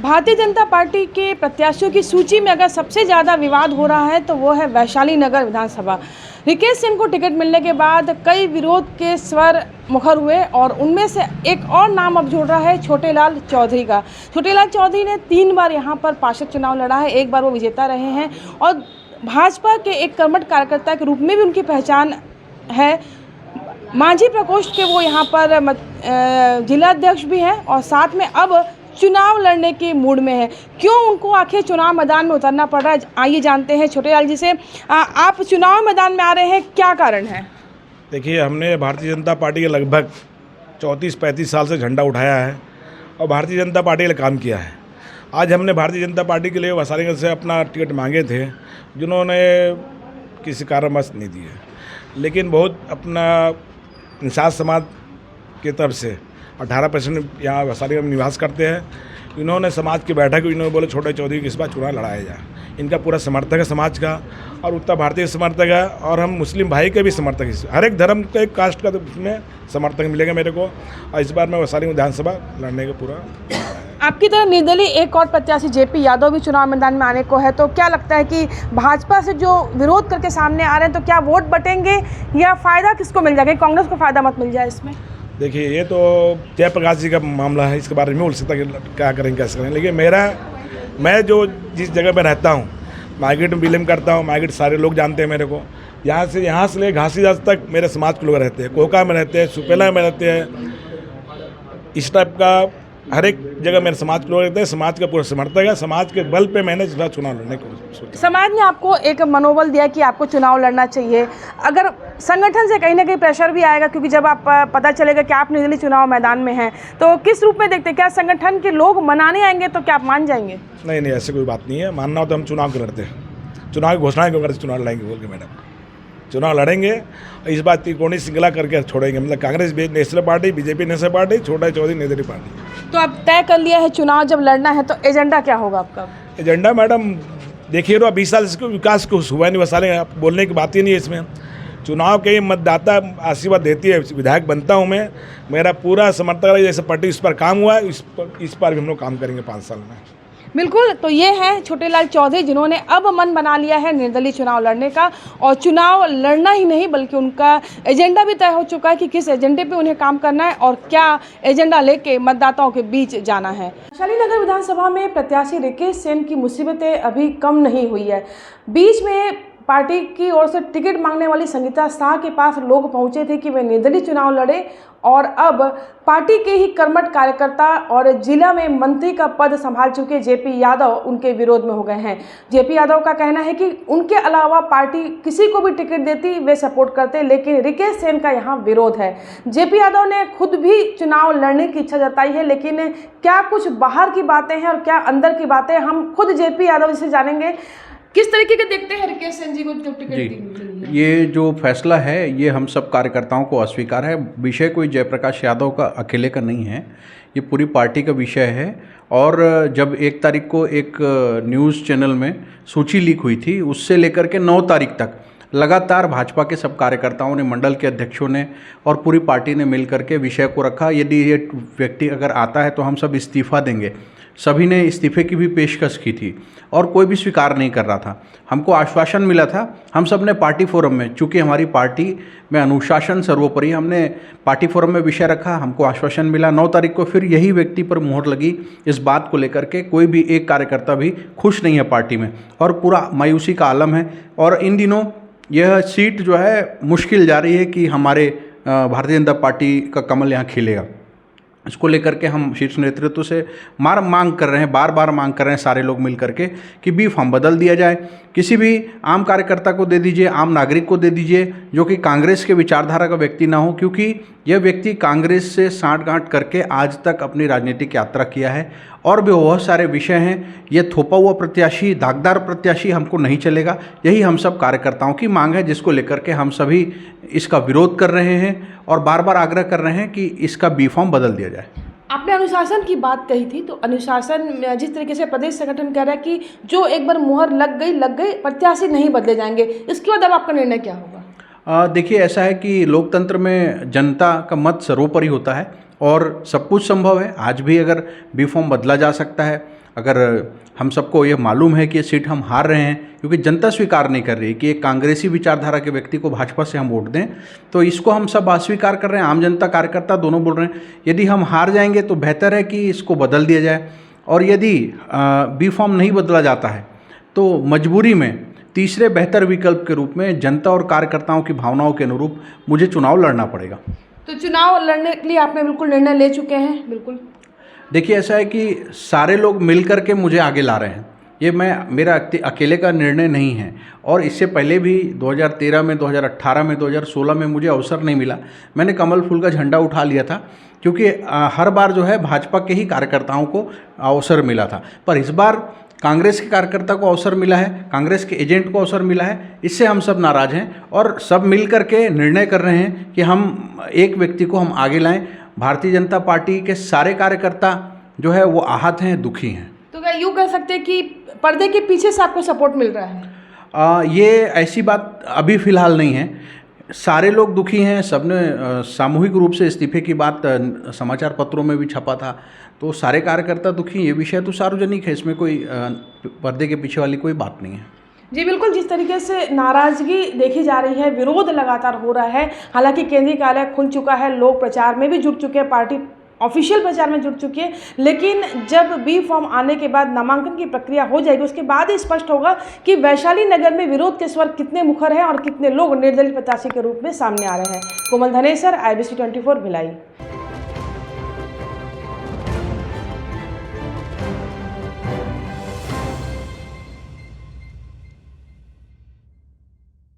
Bharatiya Janata party के प्रत्याशियों की सूची में अगर सबसे ज़्यादा विवाद हो रहा है तो वो है वैशाली नगर विधानसभा। रिकेश सिंह को टिकट मिलने के बाद कई विरोध के स्वर मुखर हुए और उनमें से एक और नाम अब जुड़ रहा है छोटेलाल चौधरी का। छोटेलाल चौधरी ने 3 बार यहाँ पर पार्षद चुनाव लड़ा है, एक बार वो विजेता रहे हैं और भाजपा के एक कर्मठ कार्यकर्ता के रूप में भी उनकी पहचान है। मांझी प्रकोष्ठ के वो यहाँ पर जिलाध्यक्ष भी हैं और साथ में अब चुनाव लड़ने के मूड में है। क्यों उनको आखिर चुनाव मैदान में उतरना पड़ रहा है, आइए जानते हैं छोटेलाल जी से। आप चुनाव मैदान में आ रहे हैं, क्या कारण है? देखिए, हमने भारतीय जनता पार्टी के लगभग 34-35 साल से झंडा उठाया है और भारतीय जनता पार्टी के लिए काम किया है। आज हमने भारतीय जनता पार्टी के लिए वैशालीगंज से अपना टिकट मांगे थे, जिन्होंने किसी कारणवश नहीं दिए, लेकिन बहुत अपना इंसाफ समाज की तरफ से 18% यहाँ वैशालीगंज में निवास करते हैं। इन्होंने समाज की बैठक, इन्होंने बोले छोटे चौधरी की इस बार चुनाव लड़ाया जाए। इनका पूरा समर्थक है समाज का और उत्तर भारतीय समर्थक है और हम मुस्लिम भाई के भी समर्थक हैं। हर एक धर्म के कास्ट का तो उसमें समर्थक मिलेगा मेरे को और इस बार मैं वैशालीगंज विधानसभा लड़ने का पूरा। आपकी तरह निर्दलीय एक और प्रत्याशी जेपी यादव भी चुनाव मैदान में आने को है, तो क्या लगता है कि भाजपा से जो विरोध करके सामने आ रहे हैं तो क्या वोट बटेंगे या फ़ायदा किसको मिल जाएगा, कांग्रेस को फ़ायदा मत मिल जाए इसमें? देखिए, ये तो जयप्रकाश जी का मामला है, इसके बारे में बोल सकता कि क्या करेंगे कैसे करेंगे, लेकिन मैं जो जिस जगह में रहता हूँ, मार्केट में बिलोंग करता हूँ, मार्केट सारे लोग जानते हैं मेरे को। यहाँ से ले घासीदास तक मेरे समाज के लोग रहते हैं, कोका में रहते हैं, सुपेला में रहते हैं, इस टाइप का हर एक जगह मेरे समाज के लोग रहते हैं। समाज का पूरा समर्थक है, समाज के बल पे मैंने चुनाव लड़ने को सोचा। समाज ने आपको एक मनोबल दिया कि आपको चुनाव लड़ना चाहिए, अगर संगठन से कहीं ना कहीं प्रेशर भी आएगा, क्योंकि जब आप पता चलेगा कि आप निर्दलीय चुनाव मैदान में हैं, तो किस रूप में देखते हैं? क्या संगठन के लोग मनाने आएंगे तो क्या आप मान जाएंगे? नहीं, ऐसी कोई बात नहीं है। मानना हो तो हम चुनाव क्यों लड़ते हैं? चुनाव की घोषणा क्यों करते? चुनाव लड़ेंगे बोल के मैडम, चुनाव लड़ेंगे। इस बात त्रिकोणीय श्रृंखला करके छोड़ेंगे, मतलब Congress national party, BJP national party, छोटा चौधरी निर्दलीय पार्टी। तो आप तय कर लिया है चुनाव जब लड़ना है, तो एजेंडा क्या होगा आपका? एजेंडा मैडम देखिए, 20 साल से विकास को हुआ नहीं वैशाली, आप बोलने की बात ही नहीं है इसमें। चुनाव के मतदाता आशीर्वाद देती है, विधायक बनता हूँ मैं, मेरा पूरा समर्थक है। जैसे पार्टी इस पर काम हुआ है, इस पर भी हम लोग काम करेंगे 5 साल में। बिल्कुल, तो ये हैं छोटेलाल चौधरी, जिन्होंने अब मन बना लिया है निर्दलीय चुनाव लड़ने का और चुनाव लड़ना ही नहीं बल्कि उनका एजेंडा भी तय हो चुका है कि किस एजेंडे पे उन्हें काम करना है और क्या एजेंडा लेके मतदाताओं के बीच जाना है। वैशाली नगर विधानसभा में प्रत्याशी रिकेश सिंह की मुसीबतें अभी कम नहीं हुई है। बीच में पार्टी की ओर से टिकट मांगने वाली संगीता शाह के पास लोग पहुंचे थे कि वे निर्दलीय चुनाव लड़े और अब पार्टी के ही कर्मठ कार्यकर्ता और जिला में मंत्री का पद संभाल चुके जेपी यादव उनके विरोध में हो गए हैं। जेपी यादव का कहना है कि उनके अलावा पार्टी किसी को भी टिकट देती वे सपोर्ट करते, लेकिन रिकेश सिंह का यहाँ विरोध है। जेपी यादव ने खुद भी चुनाव लड़ने की इच्छा जताई है, लेकिन क्या कुछ बाहर की बातें हैं और क्या अंदर की बातें, हम खुद जेपी यादव से जानेंगे। किस तरीके के देखते हैं रिकेश सिंह जी को जो टिकट दी? ये जो फैसला है ये हम सब कार्यकर्ताओं को अस्वीकार है। विषय कोई जयप्रकाश यादव का अकेले का नहीं है, ये पूरी पार्टी का विषय है। और जब 1 तारीख को एक न्यूज़ चैनल में सूची लीक हुई थी, उससे लेकर के 9 तारीख तक लगातार भाजपा के सब कार्यकर्ताओं ने, मंडल के अध्यक्षों ने और पूरी पार्टी ने मिलकर के विषय को रखा। यदि ये व्यक्ति अगर आता है तो हम सब इस्तीफ़ा देंगे। सभी ने इस्तीफे की भी पेशकश की थी और कोई भी स्वीकार नहीं कर रहा था। हमको आश्वासन मिला था, हम सब ने पार्टी फोरम में, चूँकि हमारी पार्टी में अनुशासन सर्वोपरि, हमने पार्टी फोरम में विषय रखा, हमको आश्वासन मिला। 9 तारीख को फिर यही व्यक्ति पर मोहर लगी। इस बात को लेकर के कोई भी एक कार्यकर्ता भी खुश नहीं है पार्टी में और पूरा मायूसी का आलम है। और इन दिनों यह सीट जो है मुश्किल जा रही है कि हमारे भारतीय जनता पार्टी का कमल यहाँ खिलेगा। इसको लेकर के हम शीर्ष नेतृत्व से मांग कर रहे हैं, बार बार मांग कर रहे हैं सारे लोग मिल करके कि बी फॉर्म बदल दिया जाए, किसी भी आम कार्यकर्ता को दे दीजिए, आम नागरिक को दे दीजिए जो कि कांग्रेस के विचारधारा का व्यक्ति ना हो, क्योंकि यह व्यक्ति कांग्रेस से साँठगांठ करके आज तक अपनी राजनीतिक यात्रा किया है और भी बहुत सारे विषय हैं। ये थोपा हुआ प्रत्याशी, दागदार प्रत्याशी हमको नहीं चलेगा। यही हम सब कार्यकर्ताओं की मांग है, जिसको लेकर के हम सभी इसका विरोध कर रहे हैं और बार बार आग्रह कर रहे हैं कि इसका बी फॉर्म बदल दिया जाए। आपने अनुशासन की बात कही थी, तो अनुशासन जिस तरीके से प्रदेश संगठन कह रहा है कि जो एक बार मुहर लग गई, प्रत्याशी नहीं बदले जाएंगे, इसके बाद अब आपका निर्णय क्या होगा? देखिए, ऐसा है कि लोकतंत्र में जनता का मत सर्वोपरि होता है और सब कुछ संभव है। आज भी अगर बी फॉर्म बदला जा सकता है, अगर हम सबको ये मालूम है कि ये सीट हम हार रहे हैं क्योंकि जनता स्वीकार नहीं कर रही कि एक कांग्रेसी विचारधारा के व्यक्ति को भाजपा से हम वोट दें, तो इसको हम सब अस्वीकार कर रहे हैं। आम जनता, कार्यकर्ता दोनों बोल रहे हैं यदि हम हार जाएंगे तो बेहतर है कि इसको बदल दिया जाए, और यदि बी फॉर्म नहीं बदला जाता है तो मजबूरी में तीसरे बेहतर विकल्प के रूप में जनता और कार्यकर्ताओं की भावनाओं के अनुरूप मुझे चुनाव लड़ना पड़ेगा। तो चुनाव लड़ने के लिए आपने बिल्कुल निर्णय ले चुके हैं? बिल्कुल। देखिए, ऐसा है कि सारे लोग मिल कर के मुझे आगे ला रहे हैं, ये मेरा अकेले का निर्णय नहीं है। और इससे पहले भी 2013 में, 2018 में, 2016 में मुझे अवसर नहीं मिला। मैंने कमल फूल का झंडा उठा लिया था क्योंकि हर बार जो है भाजपा के ही कार्यकर्ताओं को अवसर मिला था, पर इस बार कांग्रेस के कार्यकर्ता को अवसर मिला है, कांग्रेस के एजेंट को अवसर मिला है। इससे हम सब नाराज़ हैं और सब मिल कर के निर्णय कर रहे हैं कि हम एक व्यक्ति को हम आगे लाएं। भारतीय जनता पार्टी के सारे कार्यकर्ता जो है वो आहत हैं, दुखी हैं। तो क्या यूँ कह सकते हैं कि पर्दे के पीछे से आपको सपोर्ट मिल रहा है? ये ऐसी बात अभी फ़िलहाल नहीं है। सारे लोग दुखी हैं, सबने सामूहिक रूप से इस्तीफे की बात समाचार पत्रों में भी छपा था, तो सारे कार्यकर्ता दुखी। ये विषय तो सार्वजनिक है, इसमें कोई पर्दे के पीछे वाली कोई बात नहीं है। जी बिल्कुल, जिस तरीके से नाराज़गी देखी जा रही है, विरोध लगातार हो रहा है, हालांकि केंद्रीय कार्यालय खुल चुका है, लोग प्रचार में भी जुट चुके हैं, पार्टी ऑफिशियल प्रचार में जुट चुकी है, लेकिन जब बी फॉर्म आने के बाद नामांकन की प्रक्रिया हो जाएगी उसके बाद ही स्पष्ट होगा कि वैशाली नगर में विरोध के स्वर कितने मुखर हैं और कितने लोग निर्दलीय प्रत्याशी के रूप में सामने आ रहे हैं। कोमल धनेसर, IBC 24 भिलाई।